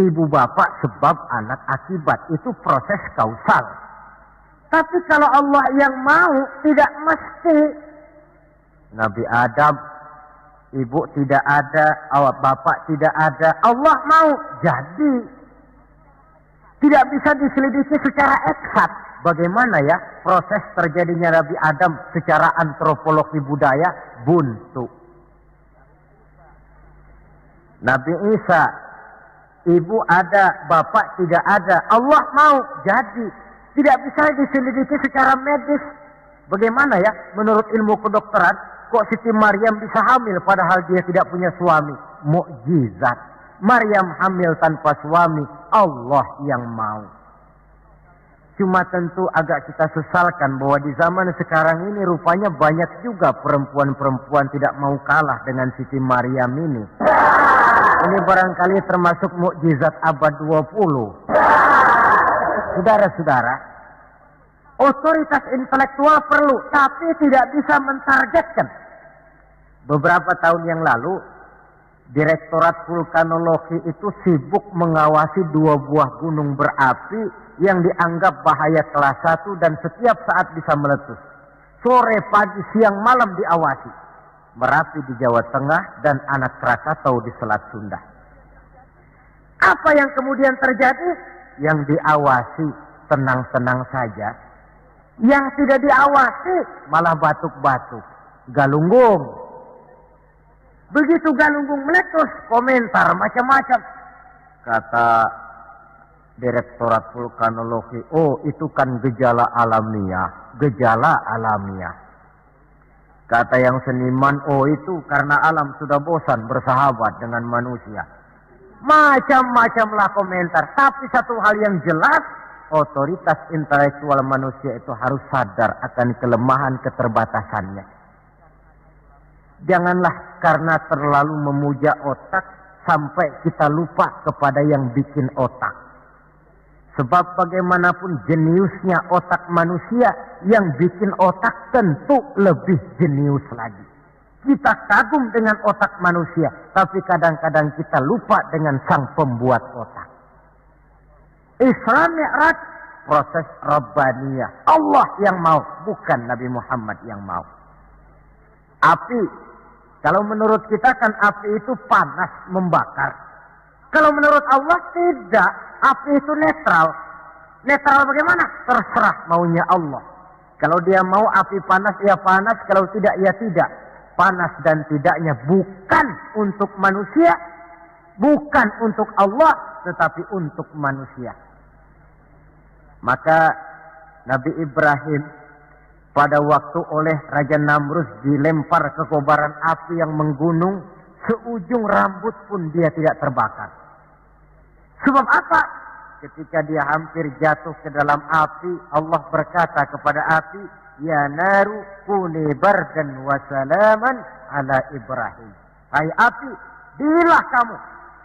Ibu bapak sebab anak akibat, itu proses kausal. Tapi kalau Allah yang mau, tidak mesti. Nabi Adam, ibu tidak ada, bapak tidak ada, Allah mau, jadi. Tidak bisa diselidiki secara eksakt. Bagaimana ya proses terjadinya Nabi Adam secara antropologi budaya? Buntu. Nabi Isa, ibu ada, bapak tidak ada, Allah mau, jadi. Tidak bisa diselidiki secara medis. Bagaimana ya menurut ilmu kedokteran, kok Siti Maryam bisa hamil padahal dia tidak punya suami? Mukjizat. Maryam hamil tanpa suami, Allah yang mau. Cuma tentu agak kita sesalkan bahwa di zaman sekarang ini rupanya banyak juga perempuan-perempuan tidak mau kalah dengan Siti Maryam ini. Ini barangkali termasuk mukjizat abad 20. Saudara-saudara, otoritas intelektual perlu, tapi tidak bisa mentargetkan. Beberapa tahun yang lalu, Direktorat Vulkanologi itu sibuk mengawasi 2 buah gunung berapi yang dianggap bahaya kelas 1 dan setiap saat bisa meletus. Sore, pagi, siang, malam diawasi. Merapi di Jawa Tengah, dan Anak Krakatau di Selat Sunda. Apa yang kemudian terjadi? Yang diawasi tenang-tenang saja. Yang tidak diawasi malah batuk-batuk, galunggung. Begitu galunggung meletus, komentar macam-macam. Kata Direktorat Vulkanologi, oh itu kan gejala alamiah. Gejala alamiah. Kata yang seniman, oh itu karena alam sudah bosan bersahabat dengan manusia. Macam-macamlah komentar. Tapi satu hal yang jelas, otoritas intelektual manusia itu harus sadar akan kelemahan keterbatasannya. Janganlah karena terlalu memuja otak sampai kita lupa kepada yang bikin otak. Sebab bagaimanapun jeniusnya otak manusia, yang bikin otak tentu lebih jenius lagi. Kita kagum dengan otak manusia, tapi kadang-kadang kita lupa dengan sang pembuat otak. Isra Mi'raj, proses Rabbaniyah. Allah yang mau, bukan Nabi Muhammad yang mau. Api, kalau menurut kita kan api itu panas, membakar. Kalau menurut Allah tidak, api itu netral. Netral bagaimana? Terserah maunya Allah. Kalau dia mau api panas, ya panas. Kalau tidak, ya tidak. Panas dan tidaknya bukan untuk manusia, bukan untuk Allah, tetapi untuk manusia. Maka Nabi Ibrahim pada waktu oleh Raja Namrus dilempar ke kobaran api yang menggunung, seujung rambut pun dia tidak terbakar. Sebab apa? Ketika dia hampir jatuh ke dalam api, Allah berkata kepada api, ya naru kuni bardan wa salaman ala Ibrahim. Hai api, dirilah kamu,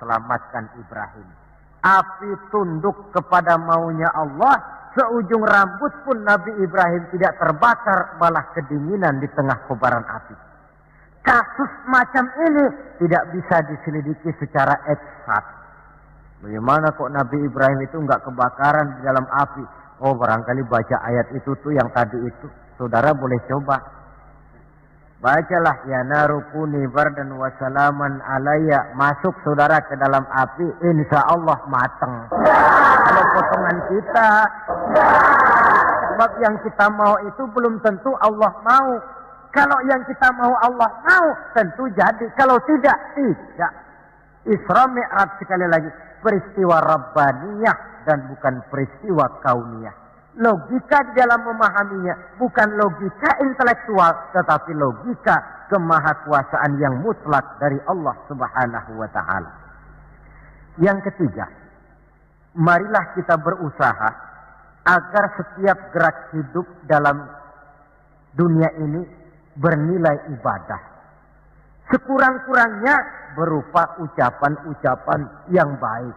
selamatkan Ibrahim. Api tunduk kepada maunya Allah, seujung rambut pun Nabi Ibrahim tidak terbakar, malah kedinginan di tengah kobaran api. Kasus macam ini tidak bisa diselidiki secara eksakt. Bagaimana kok Nabi Ibrahim itu enggak kebakaran di dalam api? Oh, barangkali baca ayat itu tuh yang tadi itu. Saudara boleh coba. Bacalah, ya narukuni bardan wa salaman alayya. Masuk saudara ke dalam api, insya Allah mateng. Kalau potongan kita, sebab yang kita mau itu belum tentu Allah mau. Kalau yang kita mau Allah mau, tentu jadi. Kalau tidak, tidak. Isra Mi'raj sekali lagi, peristiwa Rabbaniyah dan bukan peristiwa kauniyah. Logika di dalam memahaminya bukan logika intelektual, tetapi logika kemahakuasaan yang mutlak dari Allah Subhanahu wa ta'ala. Yang ketiga, marilah kita berusaha agar setiap gerak hidup dalam dunia ini bernilai ibadah. Sekurang-kurangnya berupa ucapan-ucapan yang baik.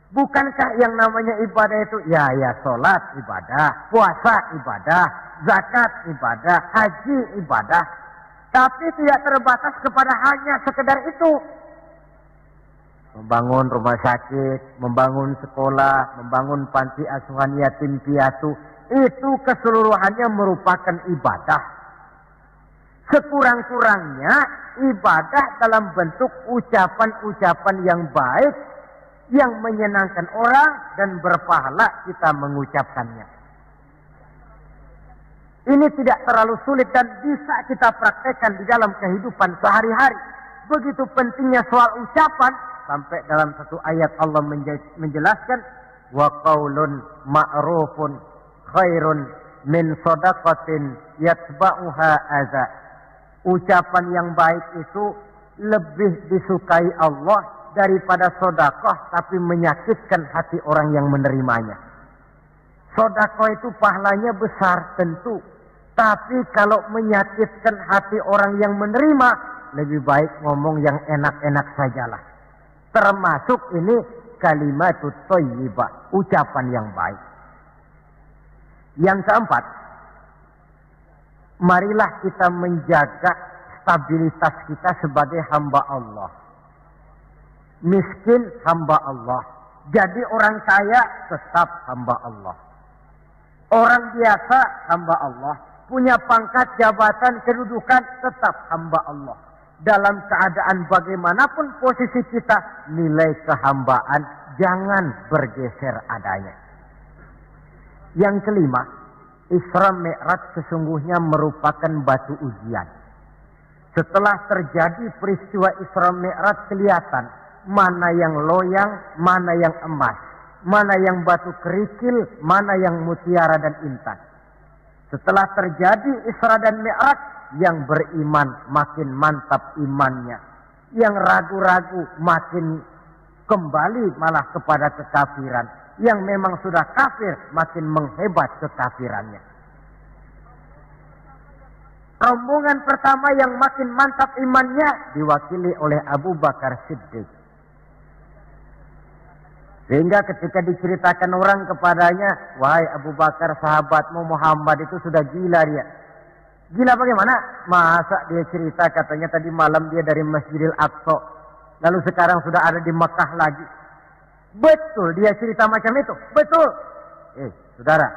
Bukankah yang namanya ibadah itu ya sholat ibadah, puasa ibadah, zakat ibadah, haji ibadah. Tapi tidak terbatas kepada hanya sekedar itu. Membangun rumah sakit, membangun sekolah, membangun panti asuhan yatim piatu, itu keseluruhannya merupakan ibadah. Sekurang-kurangnya ibadah dalam bentuk ucapan-ucapan yang baik, yang menyenangkan orang dan berpahala kita mengucapkannya. Ini tidak terlalu sulit dan bisa kita praktekkan di dalam kehidupan sehari-hari. Begitu pentingnya soal ucapan, sampai dalam satu ayat Allah menjelaskan, wa qaulun ma'rufun khairun min shadaqatin yatba'uha adza. Ucapan yang baik itu lebih disukai Allah daripada sedekah tapi menyakitkan hati orang yang menerimanya. Sedekah itu pahalanya besar tentu, tapi kalau menyakitkan hati orang yang menerima, lebih baik ngomong yang enak-enak sajalah. Termasuk ini kalimatut thayyibah, ucapan yang baik. Yang keempat, marilah kita menjaga stabilitas kita sebagai hamba Allah. Miskin hamba Allah. Jadi orang kaya tetap hamba Allah. Orang biasa hamba Allah. punya pangkat, jabatan, kedudukan, tetap hamba Allah. Dalam keadaan bagaimanapun posisi kita, nilai kehambaan jangan bergeser adanya. Yang kelima, Isra Mi'raj sesungguhnya merupakan batu ujian. Setelah terjadi peristiwa Isra Mi'raj, kelihatan mana yang loyang, mana yang emas, mana yang batu kerikil, mana yang mutiara dan intan. Setelah terjadi Isra dan Mi'raj, yang beriman makin mantap imannya, yang ragu-ragu makin kembali malah kepada kekafiran, yang memang sudah kafir makin menghebat kekafirannya. Rombongan pertama yang makin mantap imannya diwakili oleh Abu Bakar Siddiq. Sehingga ketika diceritakan orang kepadanya, wahai Abu Bakar, sahabatmu Muhammad itu sudah gila dia. Gila bagaimana? Masa dia cerita katanya tadi malam dia dari Masjidil Aqsa, lalu sekarang sudah ada di Mekah lagi. Betul dia cerita macam itu? Betul. Saudara,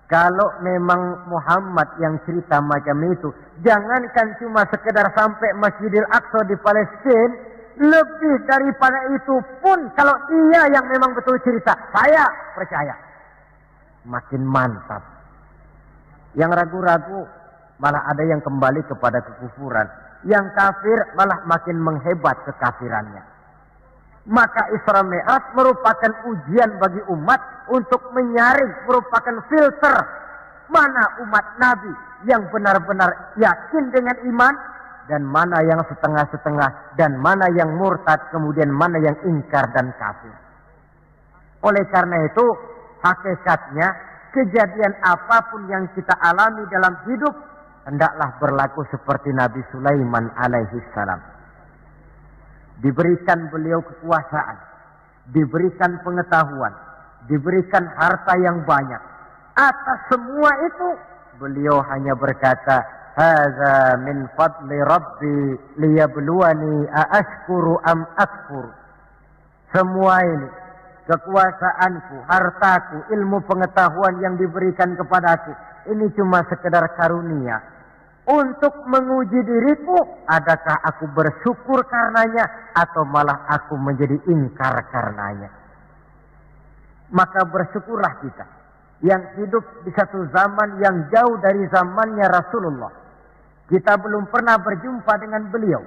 kalau memang Muhammad yang cerita macam itu, jangankan cuma sekedar sampai Masjidil Aqsa di Palestina, lebih daripada itu pun kalau dia yang memang betul cerita, saya percaya. Makin mantap. Yang ragu-ragu malah ada yang kembali kepada kekufuran. Yang kafir malah makin menghebat kekafirannya. Maka Isra Mi'raj merupakan ujian bagi umat untuk menyaring, merupakan filter mana umat Nabi yang benar-benar yakin dengan iman, dan mana yang setengah-setengah, dan mana yang murtad, kemudian mana yang ingkar dan kafir. Oleh karena itu, hakikatnya kejadian apapun yang kita alami dalam hidup, hendaklah berlaku seperti Nabi Sulaiman alaihi salam. Diberikan beliau kekuasaan, diberikan pengetahuan, diberikan harta yang banyak. Atas semua itu, beliau hanya berkata, "Hadza min fadli Rabbi liyabluwani aashkuru am akfur." Semua ini, kekuasaanku, hartaku, ilmu pengetahuan yang diberikan kepadaku, ini cuma sekedar karunia untuk menguji diriku, adakah aku bersyukur karenanya atau malah aku menjadi ingkar karenanya. Maka bersyukurlah kita yang hidup di satu zaman yang jauh dari zamannya Rasulullah. Kita belum pernah berjumpa dengan beliau,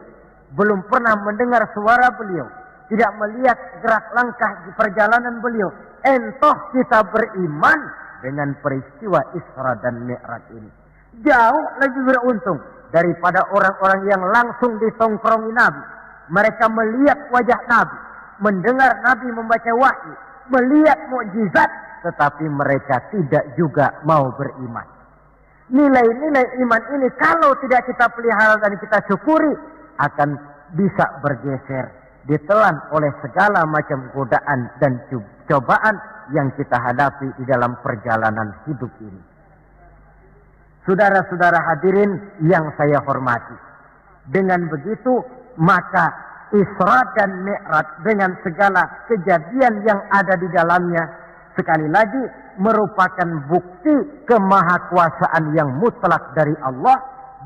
belum pernah mendengar suara beliau, tidak melihat gerak langkah di perjalanan beliau. Entah kita beriman dengan peristiwa Isra dan Mi'raj ini. Jauh lebih beruntung daripada orang-orang yang langsung ditongkrongi Nabi. Mereka melihat wajah Nabi, mendengar Nabi membaca wahyu, melihat mukjizat, tetapi mereka tidak juga mau beriman. Nilai-nilai iman ini kalau tidak kita pelihara dan kita syukuri, akan bisa bergeser, ditelan oleh segala macam godaan dan cobaan yang kita hadapi di dalam perjalanan hidup ini. Saudara-saudara hadirin yang saya hormati, dengan begitu maka Isra dan Mi'raj dengan segala kejadian yang ada di dalamnya, sekali lagi merupakan bukti kemahakuasaan yang mutlak dari Allah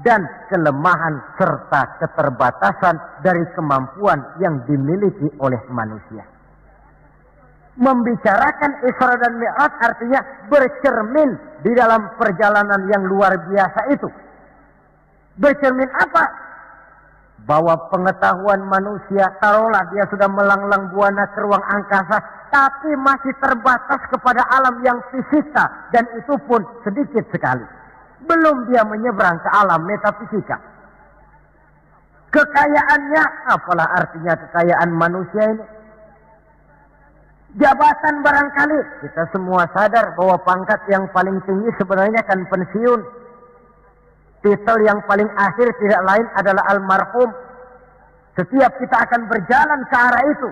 dan kelemahan serta keterbatasan dari kemampuan yang dimiliki oleh manusia. Membicarakan Isra dan Mi'raj artinya bercermin di dalam perjalanan yang luar biasa itu. Bercermin apa? Bahwa pengetahuan manusia, taruhlah dia sudah melanglang buana ke ruang angkasa, tapi masih terbatas kepada alam yang fisika, dan itu pun sedikit sekali. Belum dia menyeberang ke alam metafisika. Kekayaannya, apalah artinya kekayaan manusia ini? Jabatan barangkali, kita semua sadar bahwa pangkat yang paling tinggi sebenarnya kan pensiun. Titel yang paling akhir tidak lain adalah almarhum. Setiap kita akan berjalan ke arah itu,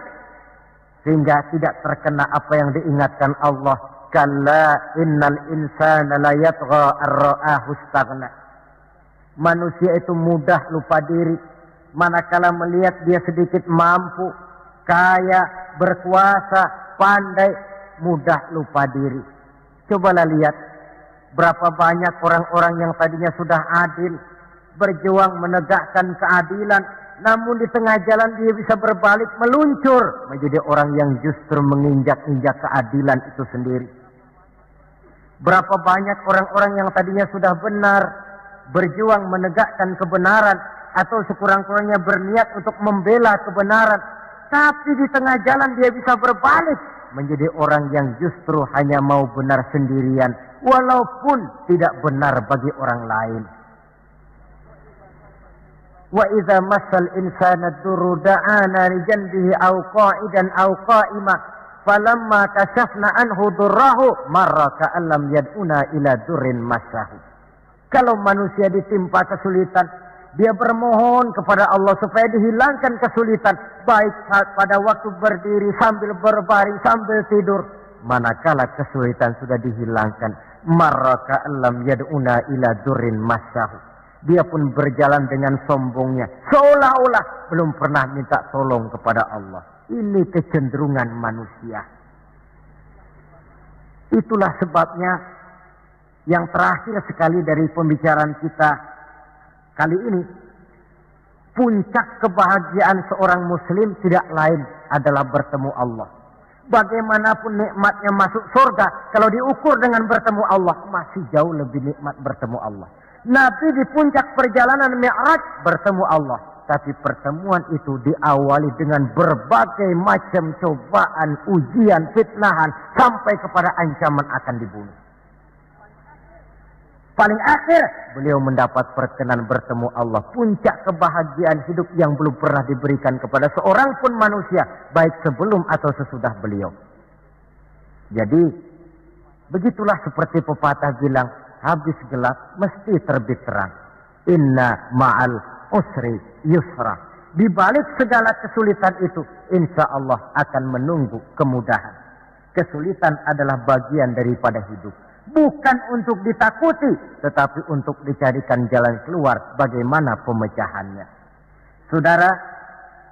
sehingga tidak terkena apa yang diingatkan Allah. Kalla innal insana la yatgha ar-ra'ahu istaghna. Manusia itu mudah lupa diri manakala melihat dia sedikit mampu, kaya, berkuasa, pandai, mudah lupa diri. Cobalah lihat Berapa banyak orang-orang yang tadinya sudah adil, berjuang menegakkan keadilan, namun di tengah jalan dia bisa berbalik meluncur menjadi orang yang justru menginjak-injak keadilan itu sendiri. Berapa banyak orang-orang yang tadinya sudah benar, berjuang menegakkan kebenaran, atau sekurang-kurangnya berniat untuk membela kebenaran, tapi di tengah jalan dia bisa berbalik menjadi orang yang justru hanya mau benar sendirian, walaupun tidak benar bagi orang lain. Wa idza massal insana durru da'ana li janbihi aw qa'idan aw qa'ima falamma kashafna anhu durrahu marra ka'an lam yad'una ila durrin massahu. Kalau manusia ditimpa kesulitan, dia bermohon kepada Allah supaya dihilangkan kesulitan, baik pada waktu berdiri, sambil berbaring, sambil tidur. Manakala kesulitan sudah dihilangkan, marra ka'an lam yad'una ila durrin massahu, dia pun berjalan dengan sombongnya, seolah-olah belum pernah minta tolong kepada Allah. Ini kecenderungan manusia. Itulah sebabnya yang terakhir sekali dari pembicaraan kita kali ini, puncak kebahagiaan seorang muslim tidak lain adalah bertemu Allah. Bagaimanapun nikmatnya masuk surga, kalau diukur dengan bertemu Allah, masih jauh lebih nikmat bertemu Allah. Nabi di puncak perjalanan Mi'raj bertemu Allah. Tapi pertemuan itu diawali dengan berbagai macam cobaan, ujian, fitnahan, sampai kepada ancaman akan dibunuh. Paling akhir beliau mendapat perkenan bertemu Allah. Puncak kebahagiaan hidup yang belum pernah diberikan kepada seorang pun manusia, baik sebelum atau sesudah beliau. Jadi begitulah seperti pepatah bilang, habis gelap mesti terbit terang. Inna ma'al usri yusra. Di balik segala kesulitan itu, insya Allah akan menunggu kemudahan. Kesulitan adalah bagian daripada hidup. Bukan untuk ditakuti, tetapi untuk dicarikan jalan keluar bagaimana pemecahannya. Saudara,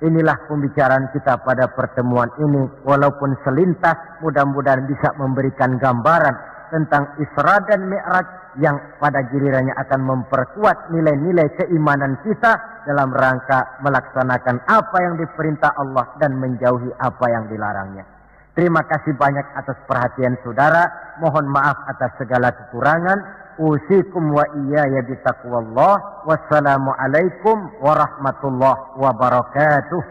inilah pembicaraan kita pada pertemuan ini. Walaupun selintas, mudah-mudahan bisa memberikan gambaran tentang Isra dan Mi'raj yang pada gilirannya akan memperkuat nilai-nilai keimanan kita dalam rangka melaksanakan apa yang diperintah Allah dan menjauhi apa yang dilarangnya. Terima kasih banyak atas perhatian saudara. Mohon maaf atas segala kekurangan. Usikum wa iyaya bitaqwallah. Wassalamualaikum warahmatullahi wabarakatuh.